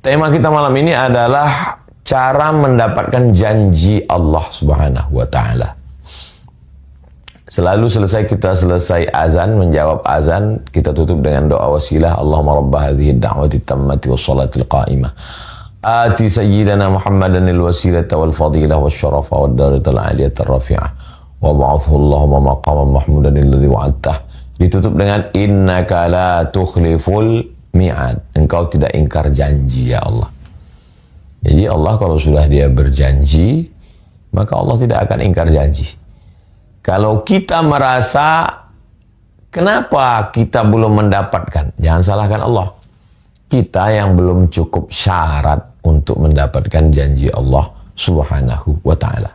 Tema kita malam ini adalah cara mendapatkan janji Allah Subhanahu wa taala. Selalu kita selesai azan, menjawab azan, kita tutup dengan doa wasilah. Allahumma rabba hadhihi ad-da'wati tammati was-salatil qa'imah. Ati sayyidana Muhammadan al-wasilata wal-fadilah wasyarafa wad-darajatal 'aliyatar rafi'ah. Wa ba'athu Allahumma maqaman mahmudan alladhi wa'adtah. Ditutup dengan innaka la tukhliful mi'ad. Engkau tidak ingkar janji ya Allah. Jadi Allah kalau sudah dia berjanji, maka Allah tidak akan ingkar janji. Kalau kita merasa kenapa kita belum mendapatkan, jangan salahkan Allah. Kita yang belum cukup syarat untuk mendapatkan janji Allah Subhanahu wa taala.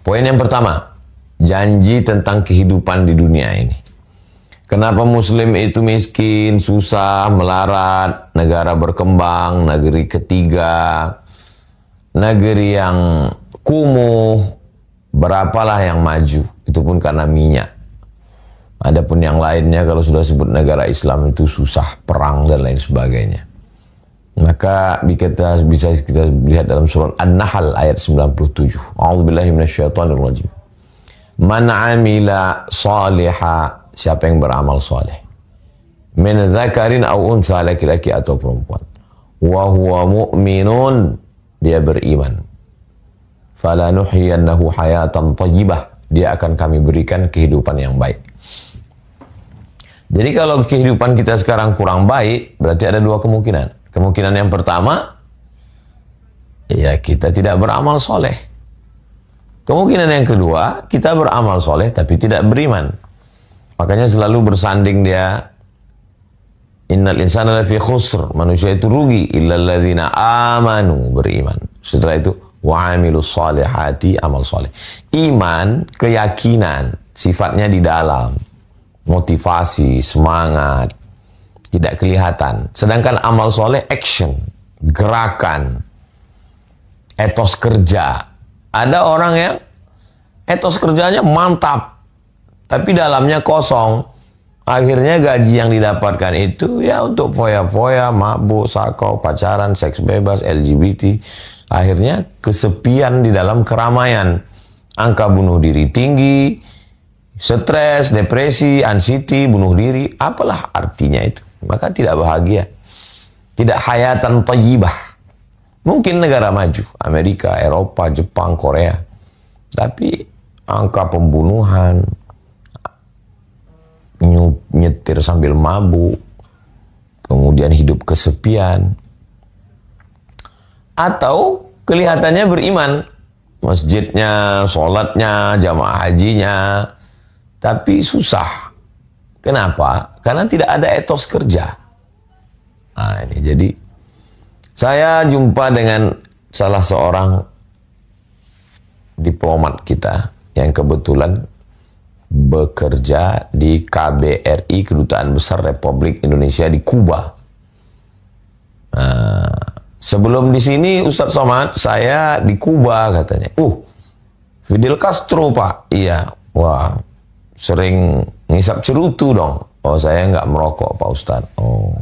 Poin yang pertama, janji tentang kehidupan di dunia ini. Kenapa Muslim itu miskin, susah, melarat, negara berkembang, negeri ketiga, negeri yang kumuh, berapalah yang maju, itu pun karena minyak. Adapun yang lainnya kalau sudah sebut negara Islam itu susah, perang dan lain sebagainya. Maka kita bisa kita lihat dalam surat An-Nahl ayat 97. A'udzubillahi minasyaitonirrajim. Man 'amila shaliha, siapa yang beramal soleh, min dzakarin aw unsa, laki-laki atau perempuan, wa huwa mu'minun, dia beriman, falanuhyiyannahu hayatan thayyibah, dia akan kami berikan kehidupan yang baik. Jadi kalau kehidupan kita sekarang kurang baik, berarti ada dua kemungkinan. Kemungkinan yang pertama, ya kita tidak beramal soleh. Kemungkinan yang kedua, kita beramal soleh tapi tidak beriman. Makanya selalu bersanding dia, innal insana lafi khusr, manusia itu rugi, illal ladzina amanu, beriman. Setelah itu wa amilus solihati, amal soleh. Iman, keyakinan, sifatnya di dalam, motivasi, semangat, tidak kelihatan. Sedangkan amal soleh, action, gerakan, etos kerja. Ada orang yang etos kerjanya mantap, tapi dalamnya kosong. Akhirnya gaji yang didapatkan itu ya untuk foya-foya, mabuk, sakau, pacaran, seks bebas, LGBT. Akhirnya kesepian di dalam keramaian. Angka bunuh diri tinggi, stres, depresi, anxiety, bunuh diri. Apalah artinya itu? Maka tidak bahagia. Tidak hayatan thayyibah. Mungkin negara maju, Amerika, Eropa, Jepang, Korea. Tapi angka pembunuhan, nyetir sambil mabuk, kemudian hidup kesepian, atau kelihatannya beriman, masjidnya, sholatnya, jamaah hajinya, tapi susah. Kenapa? Karena tidak ada etos kerja. Nah ini jadi, saya jumpa dengan salah seorang diplomat kita yang kebetulan bekerja di KBRI, Kedutaan Besar Republik Indonesia di Kuba. Sebelum di sini Ustadz Somad, saya di Kuba katanya. Fidel Castro Pak. Iya. Wah, sering ngisap cerutu dong. Oh, saya nggak merokok Pak Ustadz. Oh.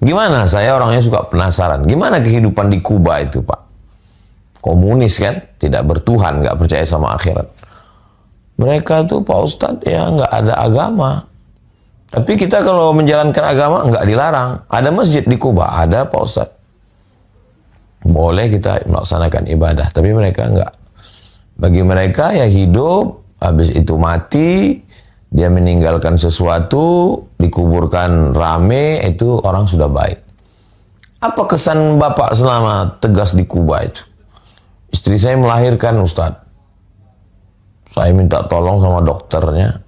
Gimana? Saya orangnya suka penasaran. Gimana kehidupan di Kuba itu Pak? Komunis kan? Tidak bertuhan, nggak percaya sama akhirat. Mereka tuh Pak Ustadz ya nggak ada agama. Tapi kita kalau menjalankan agama nggak dilarang. Ada masjid di Kuba, ada Pak Ustadz. Boleh kita melaksanakan ibadah, tapi mereka nggak. Bagi mereka ya hidup, habis itu mati, dia meninggalkan sesuatu, dikuburkan rame, itu orang sudah baik. Apa kesan Bapak selama tegas di Kuba itu? Istri saya melahirkan Ustadz. Saya minta tolong sama dokternya.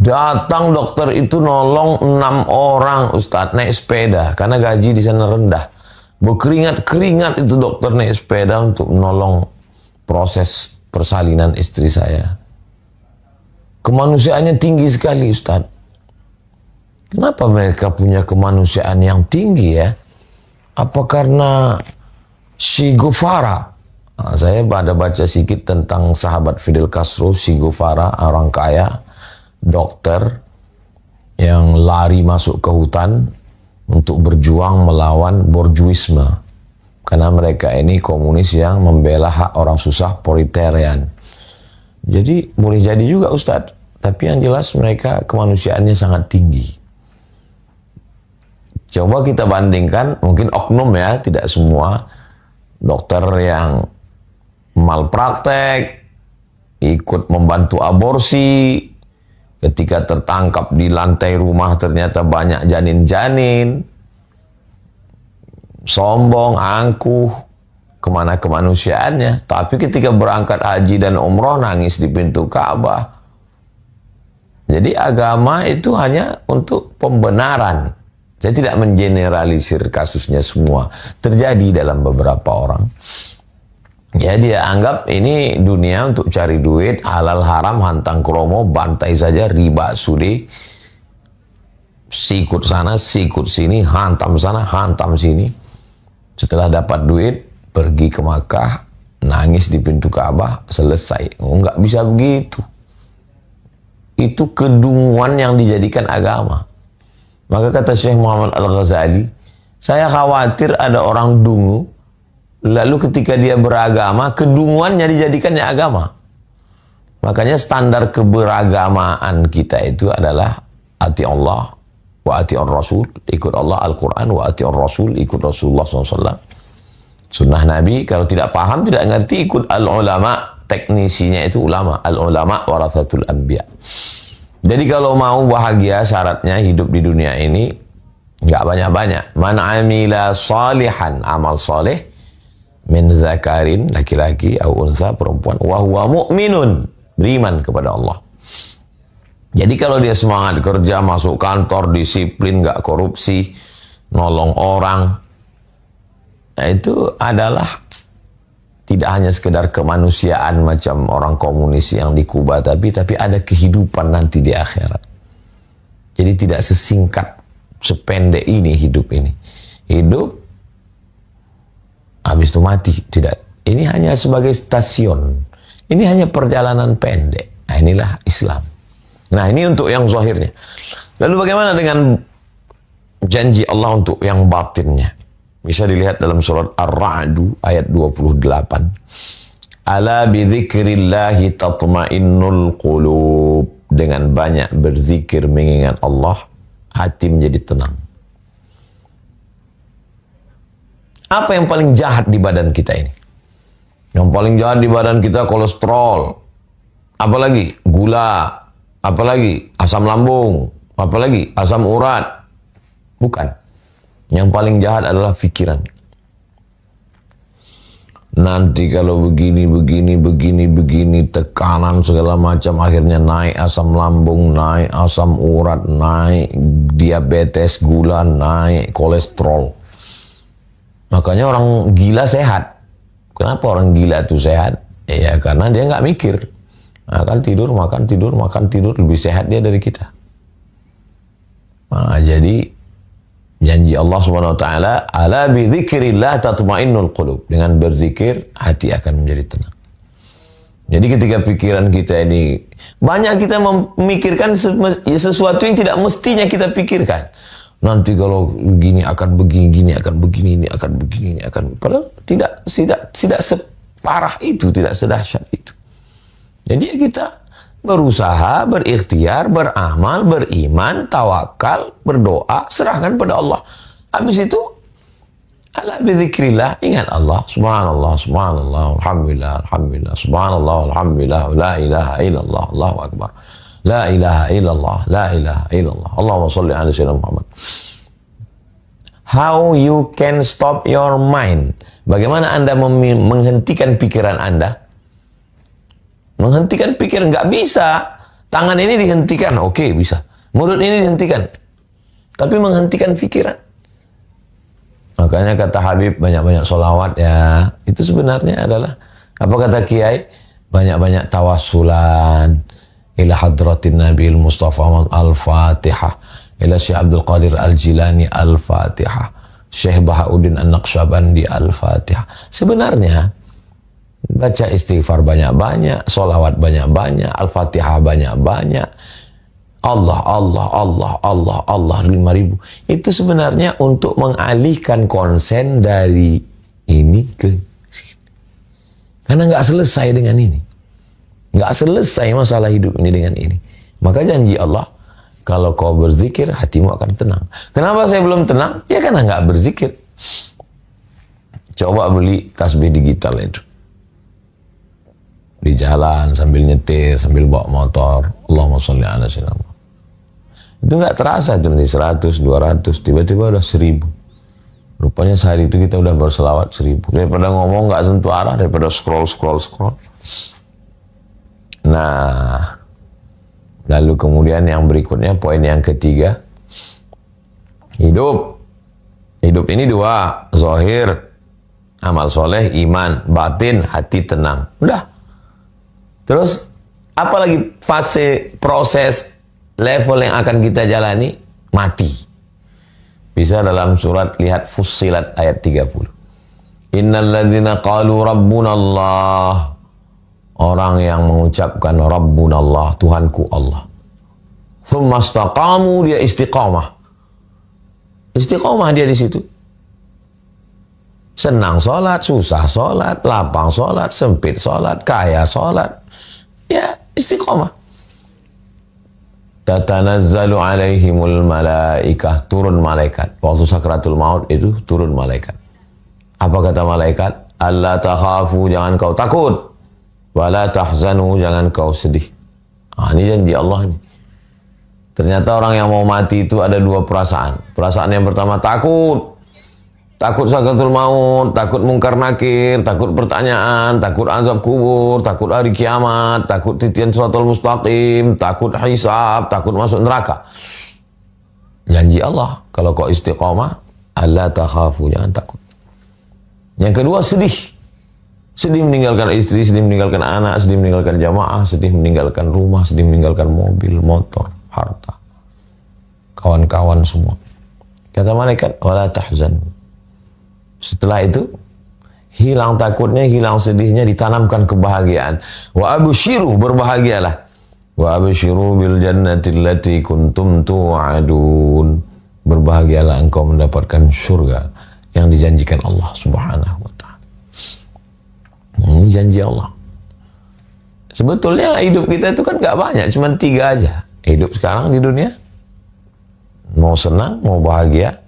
Datang dokter itu nolong 6 orang Ustadz naik sepeda. Karena gaji di sana rendah. Berkeringat-keringat itu dokter naik sepeda untuk menolong proses persalinan istri saya. Kemanusiaannya tinggi sekali Ustadz. Kenapa mereka punya kemanusiaan yang tinggi ya? Apa karena Che Guevara? Nah, saya pada baca sedikit tentang sahabat Fidel Castro, Che Guevara, orang kaya, dokter, yang lari masuk ke hutan, untuk berjuang melawan borjuisme. Karena mereka ini komunis yang membela hak orang susah, proletarian. Jadi boleh jadi juga Ustadz, tapi yang jelas mereka kemanusiaannya sangat tinggi. Coba kita bandingkan, mungkin oknum ya, tidak semua dokter yang malpraktek, ikut membantu aborsi, ketika tertangkap di lantai rumah ternyata banyak janin-janin, sombong, angkuh, kemana kemanusiaannya. Tapi ketika berangkat haji dan umroh nangis di pintu Ka'bah. Jadi agama itu hanya untuk pembenaran. Saya tidak mengeneralisir kasusnya semua. Terjadi dalam beberapa orang. Jadi dia anggap ini dunia untuk cari duit, halal haram, hantang kromo, bantai saja, riba, sudi, sikut sana, sikut sini, hantam sana, hantam sini. Setelah dapat duit, pergi ke Makkah, nangis di pintu Ka'bah, selesai. Nggak bisa begitu. Itu kedunguan yang dijadikan agama. Maka kata Syekh Muhammad Al-Ghazali, saya khawatir ada orang dungu, lalu ketika dia beragama, kedunguannya dijadikannya agama. Makanya standar keberagamaan kita itu adalah ati Allah wa ati'ur Rasul, ikut Allah Al-Quran, wa ati'ur Rasul, ikut Rasulullah SAW. Sunnah Nabi, kalau tidak paham, tidak ngerti, ikut al-ulama, teknisinya itu ulama. Al-ulama warathatul anbiya. Jadi kalau mau bahagia, syaratnya hidup di dunia ini, nggak banyak-banyak. Man amila salihan, amal soleh, min zakarin, laki-laki, au unsa, perempuan, wa huwa mu'minun, beriman kepada Allah. Jadi kalau dia semangat kerja, masuk kantor, disiplin, nggak korupsi, nolong orang, nah itu adalah tidak hanya sekedar kemanusiaan macam orang komunis yang di Kuba, tapi ada kehidupan nanti di akhirat. Jadi tidak sesingkat, sependek ini hidup ini. Hidup, habis itu mati. Tidak. Ini hanya sebagai stasiun. Ini hanya perjalanan pendek. Nah inilah Islam. Nah ini untuk yang zahirnya. Lalu bagaimana dengan janji Allah untuk yang batinnya? Bisa dilihat dalam surat Ar-Ra'du ayat 28. Ala bidzikrillahi tatma'innul qulub. Dengan banyak berzikir mengingat Allah, hati menjadi tenang. Apa yang paling jahat di badan kita ini? Yang paling jahat di badan kita kolesterol. Apalagi gula. Apalagi asam lambung, apalagi asam urat. Bukan. Yang paling jahat adalah pikiran. Nanti kalau begini, tekanan segala macam, akhirnya naik asam lambung, naik asam urat, naik diabetes, gula, naik kolesterol. Makanya orang gila sehat. Kenapa orang gila itu sehat? Ya karena dia nggak mikir. Makan tidur, lebih sehat dia dari kita. Nah, jadi janji Allah Subhanahu wa taala, ala bi dzikrillah tatmainnul qulub. Dengan berzikir hati akan menjadi tenang. Jadi ketika pikiran kita ini banyak, kita memikirkan sesuatu yang tidak mestinya kita pikirkan. Nanti kalau gini akan begini, gini akan begini, ini akan begini, ini akan, padahal tidak separah itu, tidak sedahsyat itu. Jadi kita berusaha, berikhtiar, beramal, beriman, tawakal, berdoa, serahkan pada Allah. Habis itu, ala bidzikrillah, ingat Allah, subhanallah, subhanallah, alhamdulillah, alhamdulillah, subhanallah, alhamdulillah, la ilaha illallah, Allahu akbar, la ilaha illallah, la ilaha illallah, Allahumma salli ala sayyidina Muhammad. How you can stop your mind? Bagaimana Anda menghentikan pikiran Anda? Menghentikan pikiran nggak bisa. Tangan ini dihentikan, oke, bisa. Mulut ini dihentikan, tapi menghentikan pikiran. Makanya kata Habib, banyak-banyak sholawat ya. Itu sebenarnya adalah, apa kata Kiai? Banyak-banyak tawassulan ila hadratin Nabil Mustafa Al-Fatihah, ila Syekh Abdul Qadir Al-Jilani Al-Fatihah, Syekh Bahauddin An-Naqsyabandi Al-Fatihah. Sebenarnya baca istighfar banyak-banyak, sholawat banyak-banyak, Al-Fatihah banyak-banyak, Allah, Allah, Allah, Allah, Allah 5.000. Itu sebenarnya untuk mengalihkan konsen dari ini ke sini. Karena nggak selesai dengan ini. Nggak selesai masalah hidup ini dengan ini. Maka janji Allah, kalau kau berzikir, hatimu akan tenang. Kenapa saya belum tenang? Ya karena nggak berzikir. Coba beli tasbih digital itu. Di jalan, sambil nyetir, sambil bawa motor. Allahumma sholli ala sayyidina. Itu nggak terasa tuh nanti 100, 200, tiba-tiba udah 1000. Rupanya sehari itu kita udah berselawat 1000. Daripada ngomong nggak sentuh arah, daripada scroll. Nah, lalu kemudian yang berikutnya, poin yang ketiga, hidup. Hidup ini dua, zahir, amal soleh, iman, batin, hati tenang. Udah. Terus, apalagi fase, proses, level yang akan kita jalani, mati. Bisa dalam surat, lihat Fussilat ayat 30. Innal ladzina qalu rabbuna Allah. Orang yang mengucapkan rabbuna Allah, Tuhanku Allah. Tsumma istaqamu, dia istiqamah. Istiqamah dia di situ. Senang sholat, susah sholat, lapang sholat, sempit sholat, kaya sholat. Ya, istiqamah. Tatanazzalu alaihimul malaikah, turun malaikat. Waktu sakratul maut itu turun malaikat. Apa kata malaikat? Alla takhafu, jangan kau takut. Wala tahzanu, jangan kau sedih. Ini janji Allah nih. Ternyata orang yang mau mati itu ada dua perasaan. Perasaan yang pertama takut. Takut sakratul maut, takut mungkar nakir, takut pertanyaan, takut azab kubur, takut hari kiamat, takut titian siratal mustaqim, takut hisab, takut masuk neraka. Janji Allah, kalau kau istiqamah, alla takhafu, jangan takut. Yang kedua, sedih. Sedih meninggalkan istri, sedih meninggalkan anak, sedih meninggalkan jamaah, sedih meninggalkan rumah, sedih meninggalkan mobil, motor, harta, kawan-kawan semua. Kata malaikat, wala tahzan. Setelah itu, hilang takutnya, hilang sedihnya, ditanamkan kebahagiaan. Wa abshiru, berbahagialah. Wa abshiru bil jannati allati kuntum tu'adun. Berbahagialah engkau mendapatkan surga yang dijanjikan Allah Subhanahu wa ta'ala. Ini janji Allah. Sebetulnya hidup kita itu kan gak banyak, cuma 3 aja. Hidup sekarang di dunia, mau senang, mau bahagia,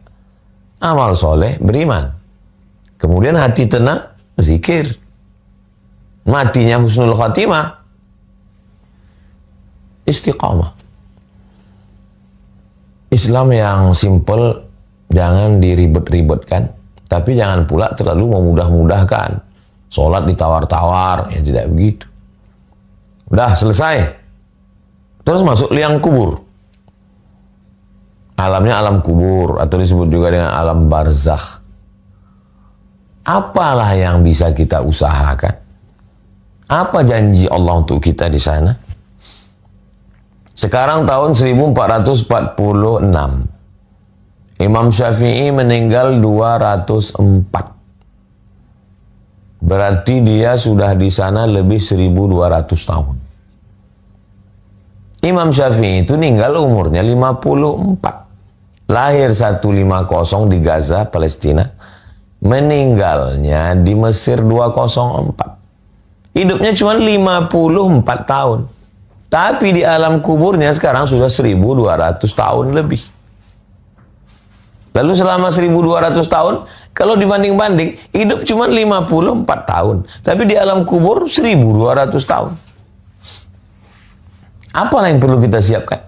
amal soleh, beriman. Kemudian hati tenang, zikir. Matinya husnul khatimah, istiqamah. Islam yang simple, jangan diribet-ribetkan, tapi jangan pula terlalu memudah-mudahkan. Sholat ditawar-tawar, ya tidak begitu. Udah selesai. Terus masuk liang kubur. Alamnya alam kubur, atau disebut juga dengan alam barzakh. Apalah yang bisa kita usahakan? Apa janji Allah untuk kita di sana? Sekarang tahun 1446. Imam Syafi'i meninggal 204. Berarti dia sudah di sana lebih 1200 tahun. Imam Syafi'i itu meninggal umurnya 54. Lahir 150 di Gaza, Palestina. Meninggalnya di Mesir 204. Hidupnya cuma 54 tahun. Tapi di alam kuburnya sekarang sudah 1200 tahun lebih. Lalu selama 1200 tahun, kalau dibanding-banding, hidup cuma 54 tahun. Tapi di alam kubur 1200 tahun. Apa yang perlu kita siapkan?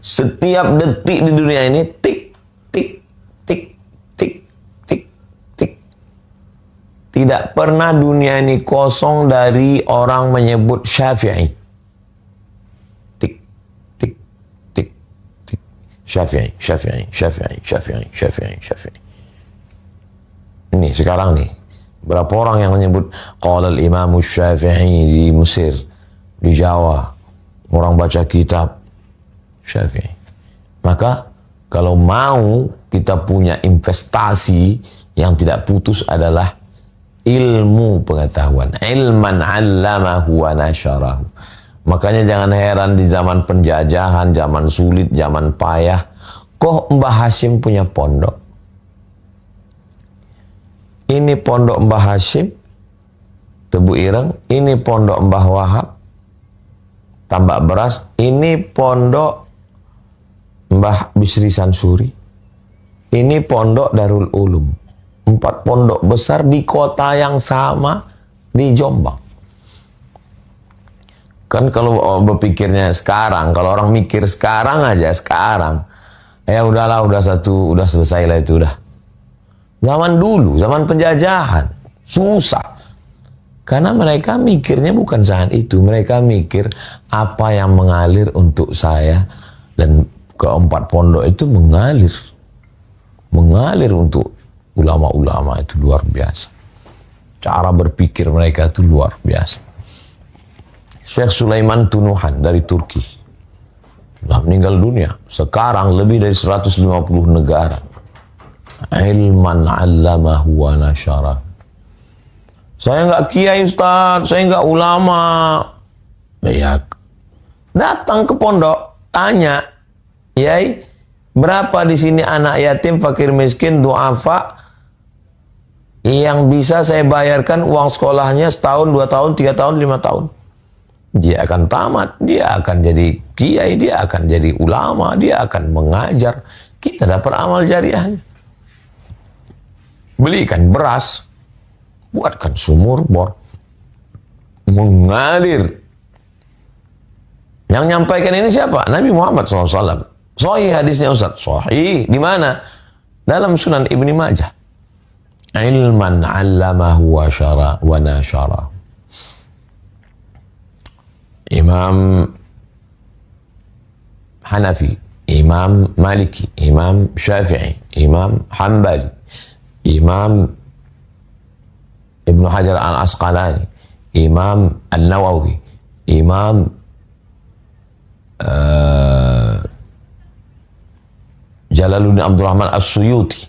Setiap detik di dunia ini, tik, tik, tik, tik, tik, tik. Tidak pernah dunia ini kosong dari orang menyebut Syafi'i. Tik, tik, tik, tik. Syafi'i, Syafi'i, Syafi'i, Syafi'i, Syafi'i, Syafi'i. Ini sekarang nih, berapa orang yang menyebut qala al-Imam Syafi'i di Mesir, di Jawa, orang baca kitab Syafi'i. Maka kalau mau kita punya investasi yang tidak putus adalah ilmu pengetahuan. Ilman 'allamahu wa nasyarahu. Makanya jangan heran di zaman penjajahan, zaman sulit, zaman payah, kok Mbah Hashim punya pondok. Ini pondok Mbah Hashim, Tebu Ireng, ini pondok Mbah Wahab, Tambak Beras, ini pondok Mbah Bisri Sansuri, ini pondok Darul Ulum. 4 pondok besar di kota yang sama di Jombang. Kan kalau berpikirnya sekarang, kalau orang mikir sekarang aja, sekarang, ya udahlah, udah selesai lah itu udah. Zaman dulu, zaman penjajahan, susah. Karena mereka mikirnya bukan saat itu, mereka mikir apa yang mengalir untuk saya, dan ke-4 pondok itu mengalir untuk ulama-ulama itu luar biasa. Cara berpikir mereka itu luar biasa. Syekh Sulaiman Tunuhan dari Turki sudah meninggal dunia. Sekarang lebih dari 150 negara. Ilman 'allamahu wa nasyara. Saya nggak kiai Ustaz, saya nggak ulama. Ya, datang ke pondok, tanya, Yai, berapa di sini anak yatim, fakir miskin, duafa yang bisa saya bayarkan uang sekolahnya setahun, 2 tahun, 3 tahun, 5 tahun? Dia akan tamat, dia akan jadi kiai, dia akan jadi ulama, dia akan mengajar. Kita dapat amal jariahnya. Belikan beras, buatkan sumur bor, mengalir. Yang nyampaikan ini siapa? Nabi Muhammad SAW. Sahih hadisnya Ustaz. Sahih. Di mana? Dalam Sunan Ibni Majah. Ilman 'allamahu wa nasyara. Imam Hanafi, Imam Maliki, Imam Syafi'i, Imam Hanbali, Imam Ibnu Hajar Al-Asqalani, Imam An-Nawawi, Imam Jalaluddin Abdurrahman As-Suyuti.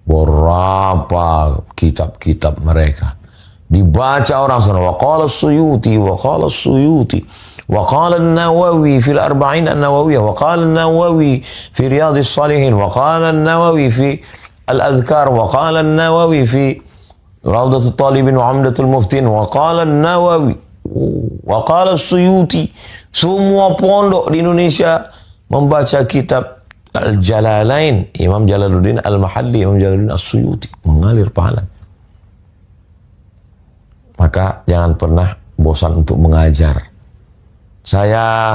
Berapa kitab-kitab mereka dibaca orang sana. Wa qala As-Suyuti, wa qala As-Suyuti, wa qala An-Nawawi fil Arba'in An-Nawawiyah, wa qala An-Nawawi fi Riyadhis Shalihin, wa qala An-Nawawi fi Al-Adhkar, wa qala An-Nawawi fi Rawdatul Talibin wa Umdatul Muftin, wa qala An-Nawawi, wa qala As-Suyuti. Semua pondok di Indonesia membaca kitab Al-Jalalain, Imam Jalaluddin Al-Mahalli, Imam Jalaluddin As-Suyuti, mengalir pahala. Maka jangan pernah bosan untuk mengajar. Saya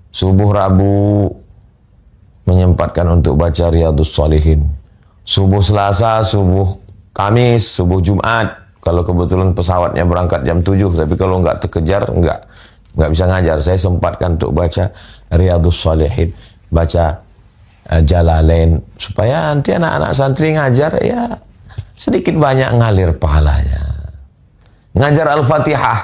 subuh Rabu menyempatkan untuk baca Riyadhus Shalihin. Subuh Selasa, subuh Kamis, subuh Jumat. Kalau kebetulan pesawatnya berangkat jam 7, tapi kalau nggak terkejar, nggak bisa ngajar. Saya sempatkan untuk baca Riyadhus Shalihin, baca Jalalain, supaya nanti anak-anak santri ngajar, ya sedikit banyak ngalir pahalanya. Ngajar Al-Fatihah.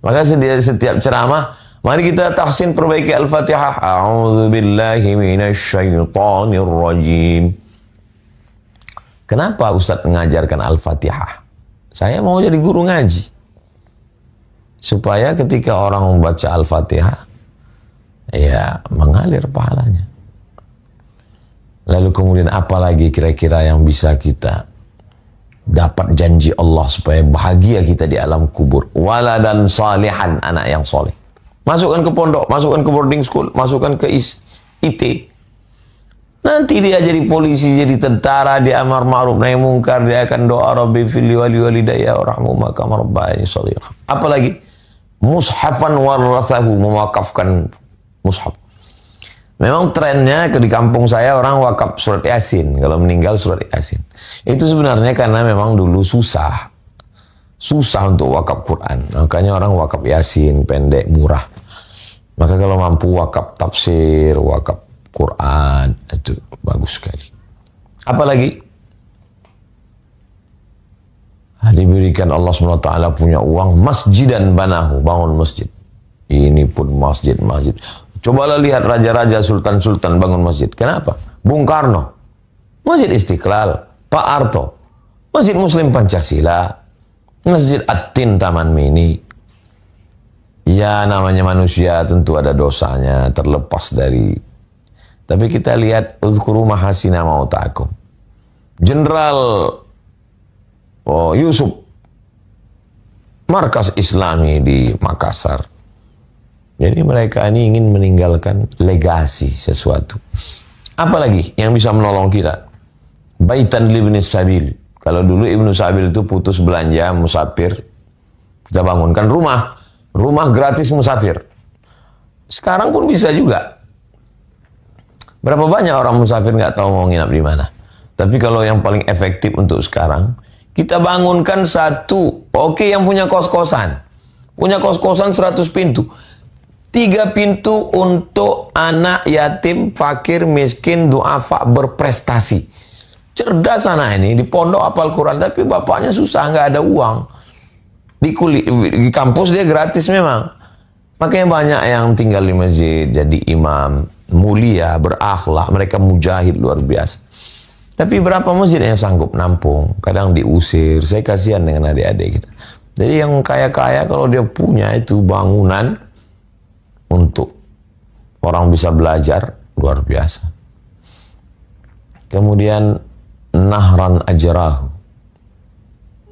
Maka setiap ceramah, mari kita tahsin perbaiki Al-Fatihah. A'udzubillahi minasyaitonir rajim. Kenapa Ustadz mengajarkan Al-Fatihah? Saya mau jadi guru ngaji. Supaya ketika orang membaca Al-Fatihah, ya mengalir pahalanya. Lalu kemudian apa lagi kira-kira yang bisa kita dapat janji Allah supaya bahagia kita di alam kubur? Waladan salihan, anak yang soleh. Masukkan ke pondok, masukkan ke boarding school, masukkan ke IT. Nanti dia jadi polisi, jadi tentara, dia amar ma'ruf nahi mungkar, dia akan doa Rabbi fili wali walidayya warahmuma kama rabbayani shaghira. Apalagi mushafan warathahu, mewakafkan mushaf. Memang trennya di kampung saya orang wakaf surat Yasin, kalau meninggal surat Yasin. Itu sebenarnya karena memang dulu susah untuk wakaf Quran. Makanya orang wakaf Yasin, pendek, murah. Maka kalau mampu wakaf tafsir, wakaf Quran, itu bagus sekali. Apalagi diberikan Allah SWT punya uang, masjidan banahu, bangun masjid. Ini pun masjid. Cobalah lihat raja-raja, sultan-sultan bangun masjid. Kenapa? Bung Karno, Masjid Istiqlal. Pak Harto, Masjid Muslim Pancasila. Masjid At-Tin Taman Mini. Ya namanya manusia tentu ada dosanya, terlepas dari. Tapi kita lihat uzkuru mahasina mautakum. Jenderal Yusuf, markas Islami di Makassar. Jadi mereka ini ingin meninggalkan legasi sesuatu. Apalagi yang bisa menolong kita? Baitan libni sabil. Kalau dulu Ibnu Sabil itu putus belanja musafir, kita bangunkan rumah gratis musafir. Sekarang pun bisa juga. Berapa banyak orang musafir nggak tahu mau nginap di mana. Tapi kalau yang paling efektif untuk sekarang, kita bangunkan satu. Oke, yang punya kos-kosan. Punya kos-kosan 100 pintu. 3 pintu untuk anak yatim, fakir, miskin, duafa, berprestasi. Cerdas anak ini, di pondok hafal Quran, tapi bapaknya susah, nggak ada uang. Di kampus dia gratis memang. Makanya banyak yang tinggal di masjid, jadi imam, mulia, berakhlak, mereka mujahid luar biasa. Tapi berapa masjid yang sanggup nampung? Kadang diusir, saya kasihan dengan adik-adik kita. Jadi yang kaya-kaya kalau dia punya itu bangunan untuk orang bisa belajar, luar biasa. Kemudian nahran ajrahu,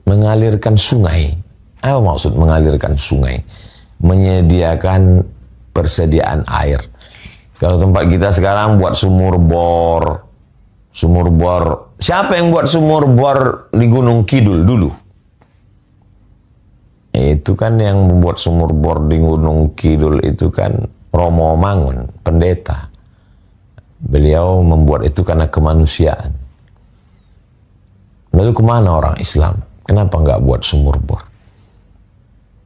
mengalirkan sungai. Apa maksud mengalirkan sungai? Menyediakan persediaan air. Kalau tempat kita sekarang buat sumur bor. Siapa yang buat sumur bor di Gunung Kidul dulu? Itu kan yang membuat sumur bor di Gunung Kidul itu kan Romo Mangun, pendeta. Beliau membuat itu karena kemanusiaan. Lalu kemana orang Islam? Kenapa nggak buat sumur bor?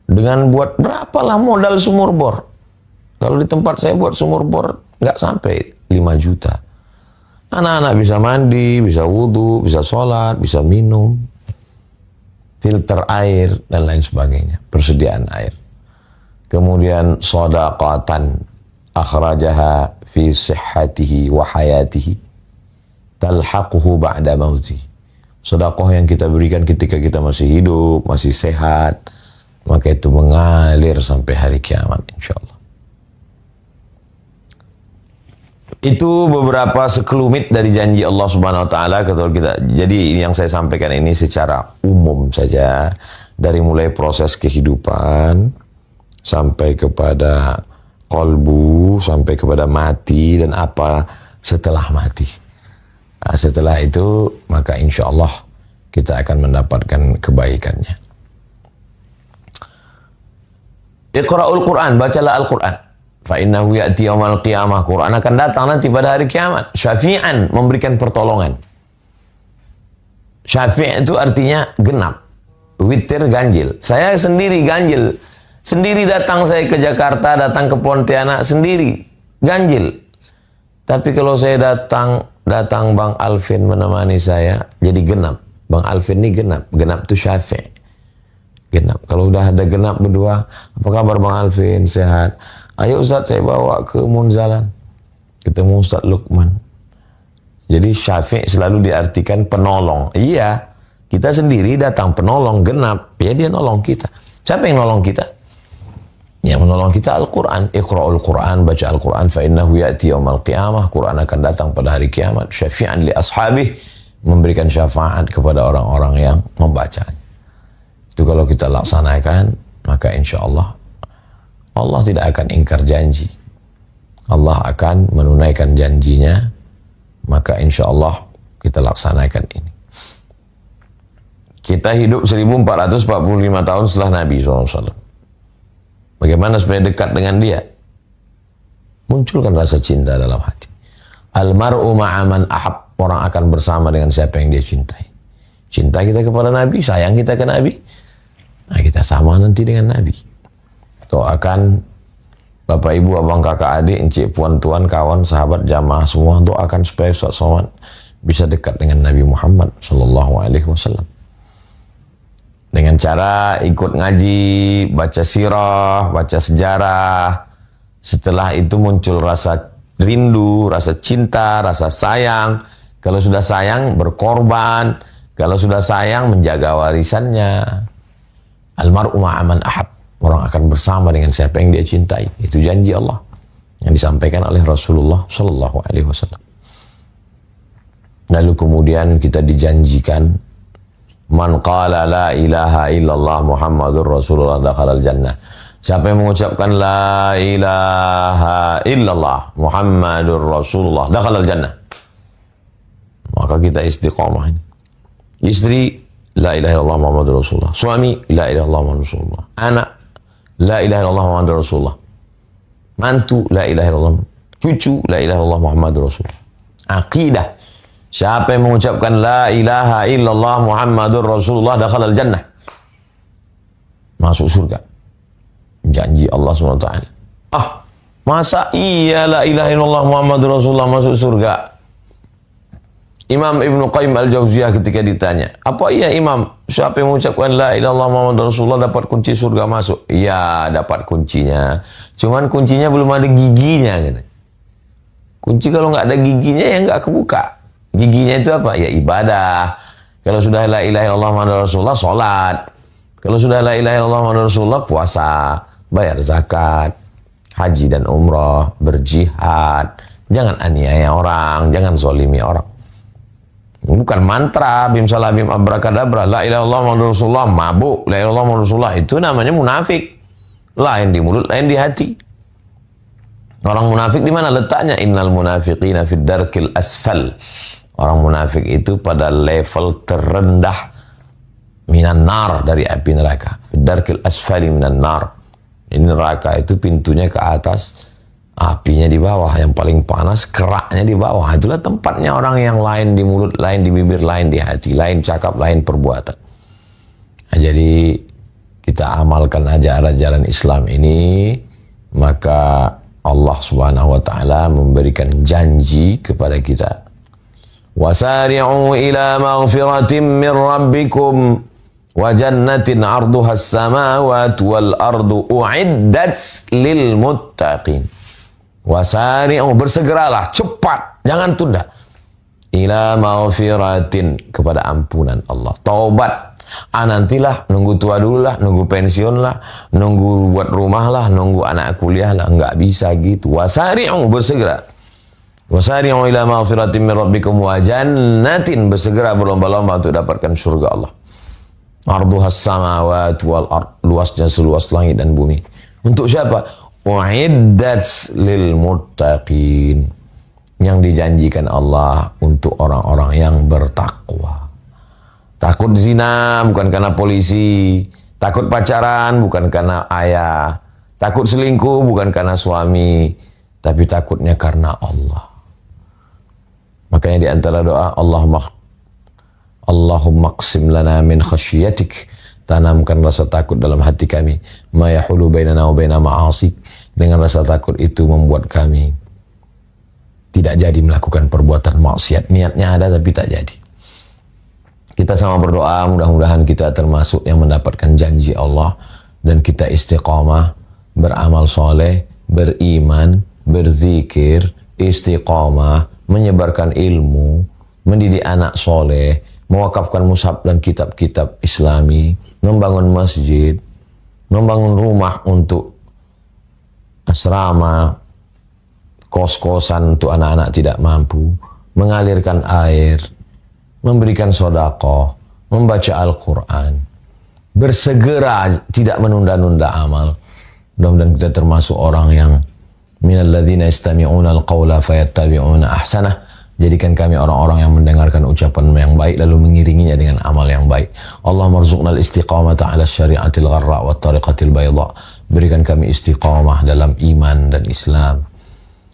Dengan buat berapalah modal sumur bor? Kalau di tempat saya buat sumur bor nggak sampai 5 juta. Anak-anak bisa mandi, bisa wudhu, bisa sholat, bisa minum, filter air dan lain sebagainya, persediaan air. Kemudian shadaqatan akhrajaha fi sihhatihi wa hayatihi talhaquhu ba'da mauti. Sedekah yang kita berikan ketika kita masih hidup, masih sehat, maka itu mengalir sampai hari kiamat insyaallah. Itu beberapa sekelumit dari janji Allah Subhanahu wa taala ketika kita. Jadi yang saya sampaikan ini secara umum saja, dari mulai proses kehidupan sampai kepada qalbu, sampai kepada mati dan apa setelah mati. Nah, setelah itu maka insya Allah kita akan mendapatkan kebaikannya. Iqra'ul Quran, bacalah Al-Quran. Fa innahu ya'ti yaumal qiyamah. Quran akan datang nanti pada hari kiamat. Syafi'an, memberikan pertolongan. Syafi' itu artinya genap. Witir ganjil. Saya sendiri ganjil. Sendiri datang saya ke Jakarta, datang ke Pontianak sendiri. Ganjil. Tapi kalau saya datang Bang Alvin menemani saya, jadi genap. Bang Alvin ini genap. Genap itu Syafi'. Genap. Kalau udah ada genap berdua, apa kabar Bang Alvin? Sehat? Ayo Ustaz, saya bawa ke Munzalan. Ketemu Ustaz Lukman. Jadi Syafi' selalu diartikan penolong. Iya, kita sendiri datang penolong, genap. Ya dia nolong kita. Siapa yang nolong kita? Yang menolong kita Al-Quran. Iqra'ul Quran, baca Al-Quran. Fa innahu ya'ti yaumal qiyamah. Quran akan datang pada hari kiamat. Syafi'an li ashabih. Memberikan syafaat kepada orang-orang yang membacanya. Itu kalau kita laksanakan, maka insya Allah Allah tidak akan ingkar janji. Allah akan menunaikan janjinya. Maka insya Allah kita laksanakan ini. Kita hidup 1445 tahun setelah Nabi SAW. Bagaimana supaya dekat dengan dia? Munculkan rasa cinta dalam hati. Almar'u ma'aman ahab. Orang akan bersama dengan siapa yang dia cintai. Cinta kita kepada Nabi, sayang kita ke Nabi. Nah, kita sama nanti dengan Nabi. Doakan Bapak Ibu, Abang Kakak Adik, Encik Puan Tuan, kawan, sahabat, jamaah semua, doakan supaya Ustaz Somad bisa dekat dengan Nabi Muhammad SAW. Dengan cara ikut ngaji, baca sirah, baca sejarah. Setelah itu muncul rasa rindu, rasa cinta, rasa sayang. Kalau sudah sayang, berkorban. Kalau sudah sayang, menjaga warisannya. Almar'u ma'aman ahab. orang akan bersama dengan siapa yang dia cintai. Itu janji Allah yang disampaikan oleh Rasulullah Shallallahu Alaihi Wasallam. Lalu kemudian kita dijanjikan, man qala la ilaha illallah Muhammadur Rasulullah dakhalal jannah. Siapa yang mengucapkan la ilaha illallah Muhammadur Rasulullah dakhalal jannah, maka kita istiqamah ini. Istri, la ilaha illallah Muhammadur Rasulullah. Suami, la ilaha illallah Muhammadur Rasulullah. Anak, la ilaha illallah Muhammadur Rasulullah. Mantu, la ilaha illallah. Cucu, la ilaha illallah Muhammadur Rasulullah. Aqidah, siapa yang mengucapkan la ilaha illallah Muhammadur Rasulullah dakhalal jannah, masuk surga. Janji Allah SWT. Masa iya la ilaha illallah Muhammadur Rasulullah masuk surga? Imam Ibnu Qayyim Al-Jauziyah ketika ditanya, apa iya Imam, siapa yang mengucapkan la ilaha illallah Muhammadur Rasulullah dapat kunci surga masuk? Iya, dapat kuncinya. Cuman kuncinya belum ada giginya gitu. Kunci kalau nggak ada giginya ya nggak kebuka. Giginya itu apa? Ya ibadah. Kalau sudah la ilaha illallah Muhammadur Rasulullah, sholat. Kalau sudah la ilaha illallah Muhammadur Rasulullah, puasa, bayar zakat, haji dan umrah, berjihad. Jangan aniaya orang, jangan zolimi orang. Bukan mantra, bim salah bim abrakadabra, la ilaha illallah Muhammadur Rasulullah, mabuk, la ilaha illallah Muhammadur Rasulullah, itu namanya munafik. Lain di mulut, lain di hati. Orang munafik di mana letaknya? Innal munafiqina fid darkil asfal. Orang munafik itu pada level terendah minan nar, dari api neraka. Fid darkil asfali minan nar. Ini neraka itu pintunya ke atas, apinya di bawah, yang paling panas keraknya di bawah. Itulah tempatnya orang yang lain di mulut, lain di bibir, lain di hati, lain cakap, lain perbuatan. Nah, jadi kita amalkan aja ajaran Islam ini, maka Allah Subhanahu wa taala memberikan janji kepada kita. Wasari'u ila maghfiratin min rabbikum wa jannatin 'arduha as-samawati wal ardu u'iddat lil muttaqin. Wasari'u, bersegeralah, cepat, jangan tunda. Ila maghfiratin, kepada ampunan Allah. Taubat. Nantilah, nunggu tua dulu lah, nunggu pensiun lah, nunggu buat rumah lah, nunggu anak kuliah lah. Enggak bisa gitu. Wasari'u, bersegera. Wasari'u ila maghfiratin min rabbikum wa jannatin, bersegera berlomba-lomba untuk dapatkan surga Allah. Arduhas samawati wal ard, luasnya seluas langit dan bumi. Untuk siapa? U'iddat lil muttaqin, yang dijanjikan Allah untuk orang-orang yang bertakwa. Takut zina bukan karena polisi, takut pacaran bukan karena ayah, takut selingkuh bukan karena suami, tapi takutnya karena Allah. Makanya di antara doa, Allahumma qsim lana min khasyiatik, tanamkan rasa takut dalam hati kami, ma yahulu bainana wa baina ma'asik. Dengan rasa takut itu membuat kami tidak jadi melakukan perbuatan maksiat. Niatnya ada tapi tak jadi. Kita sama berdoa, mudah-mudahan kita termasuk yang mendapatkan janji Allah, dan kita istiqamah, beramal soleh, beriman, berzikir, istiqamah, menyebarkan ilmu, mendidik anak soleh, mewakafkan mushaf dan kitab-kitab Islami, membangun masjid, membangun rumah untuk asrama, kos-kosan untuk anak-anak tidak mampu, mengalirkan air, memberikan sedekah, membaca Al-Quran, bersegera, tidak menunda-nunda amal. Mudah-mudahan kita termasuk orang yang minal ladzina yastami'una al-qawla fayattabi'una ahsanah. Jadikan kami orang-orang yang mendengarkan ucapan yang baik lalu mengiringinya dengan amal yang baik. Allahumma rzuqna al-istiqamata 'ala syari'atil gharra wa tariqatil bayda. Berikan kami istiqamah dalam iman dan Islam.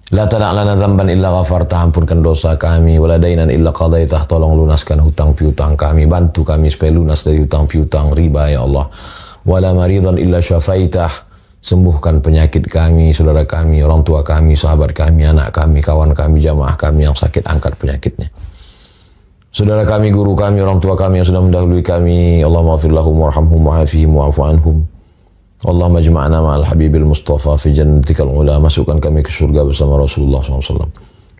La tada' lana dzamban illa ghafartah, ampunkan dosa kami, wala dainan illa qadaitah, tolong lunaskan hutang piutang kami, bantu kami supaya lunas dari hutang piutang riba ya Allah. Wala maridan illa syafaitah, sembuhkan penyakit kami, saudara kami, orang tua kami, sahabat kami, anak kami, kawan kami, jamaah kami yang sakit, angkat penyakitnya. Saudara kami, guru kami, orang tua kami yang sudah mendahului kami, Allahumma ighfir lahum warhamhum wa'afihim wa'fu anhum. Allahumma jama'na ma'al habibil mustafa fi jannatikal ula, masukkan kami ke surga bersama Rasulullah SAW.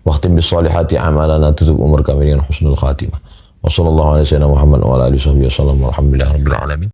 Waqtim bis salihati amalana, tutup umur kami dengan husnul khatimah. Wa sallallahu alaihi wa sallam Muhammad wa ala alihi wa sallam, walhamdulillahi rabbil alamin.